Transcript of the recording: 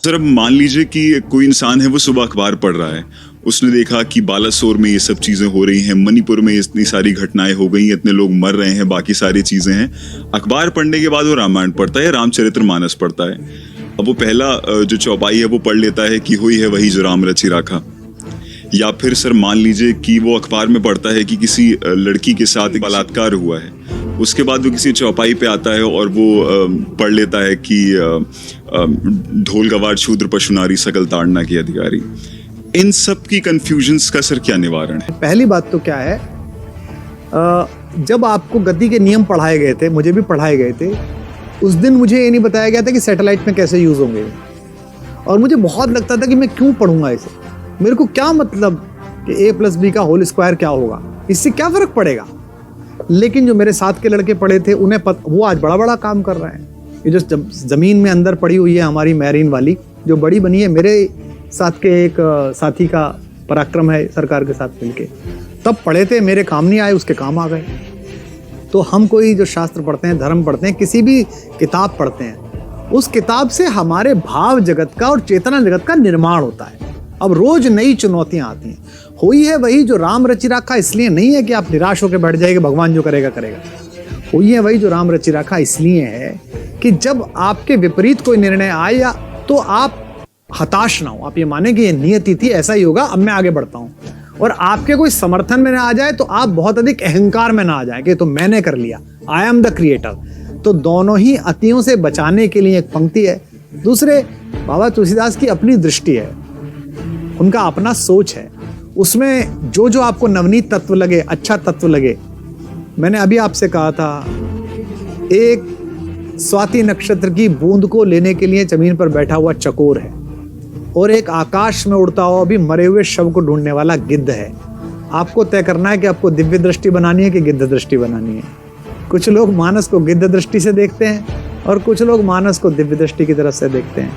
Sir अब मान लीजिए कि कोई इंसान है वो सुबह अखबार पढ़ रहा है, उसने देखा कि बालासोर में ये सब चीजें हो रही हैं, मणिपुर में इतनी सारी घटनाएं हो गई, इतने लोग मर रहे हैं, बाकी सारी चीजें हैं। अखबार पढ़ने के बाद वो रामायण पढ़ता है, रामचरितमानस पढ़ता है। अब वो पहला जो चौपाई है वो पढ़ लेता है कि हुई है वही जो राम रचि राखा। या फिर सर मान लीजिए कि वो अखबार में पढ़ता है कि किसी लड़की के साथ बलात्कार हुआ है, उसके बाद वो किसी चौपाई पे आता है और वो पढ़ लेता है कि ढोल गवार शूद्र पशु नारी सकल ताड़ना की अधिकारी। इन सब की कंफ्यूजन्स का सर क्या निवारण है? पहली बात तो क्या है, जब आपको गति के नियम पढ़ाए गए थे, मुझे भी पढ़ाए गए थे, उस दिन मुझे ये नहीं बताया गया था कि सैटेलाइट में कैसे यूज होंगे। और मुझे बहुत लगता था कि मैं क्यों पढ़ूंगा इसे, मेरे को क्या मतलब कि a+b का होल स्क्वायर क्या होगा, इससे क्या फर्क पड़ेगा। लेकिन जो मेरे साथ के लड़के पढ़े थे उन्हें वो आज बड़ा बड़ा काम कर रहे हैं। ये जो जमीन में अंदर पड़ी हुई है हमारी मैरीन वाली जो बड़ी बनी है, मेरे साथ के एक साथी का पराक्रम है सरकार के साथ मिलके, तब पढ़े थे, मेरे काम नहीं आए, उसके काम आ गए। तो हम कोई जो शास्त्र पढ़ते हैं, धर्म पढ़ते हैं, किसी भी किताब पढ़ते हैं, उस किताब से हमारे भाव जगत का और चेतना जगत का निर्माण होता है। अब रोज नई चुनौतियां आती हैं। हुई है वही जो राम रचि राखा, इसलिए नहीं है कि आप निराश होकर बैठ जाइए, भगवान जो करेगा करेगा। हुई है वही जो राम रचि राखा इसलिए है कि जब आपके विपरीत कोई निर्णय आए या तो आप हताश ना हो, आप ये माने कि ये नियति थी, ऐसा ही होगा, अब मैं आगे बढ़ता हूं। और आपके कोई समर्थन में ना आ जाए तो आप बहुत अधिक अहंकार में ना आ जाए कि तो मैंने कर लिया, आई एम द क्रिएटर। तो दोनों ही अतियों से बचाने के लिए एक पंक्ति है। दूसरे, बाबा तुलसीदास की अपनी दृष्टि है, उनका अपना सोच है, उसमें जो जो आपको नवनीत तत्व लगे, अच्छा तत्व लगे। मैंने अभी आपसे कहा था, एक स्वाति नक्षत्र की बूंद को लेने के लिए जमीन पर बैठा हुआ चकोर है और एक आकाश में उड़ता हुआ भी मरे हुए शव को ढूंढने वाला गिद्ध है। आपको तय करना है कि आपको दिव्य दृष्टि बनानी है कि गिद्ध दृष्टि बनानी है। कुछ लोग मानस को गिद्ध दृष्टि से देखते हैं और कुछ लोग मानस को दिव्य दृष्टि की तरफ से देखते हैं।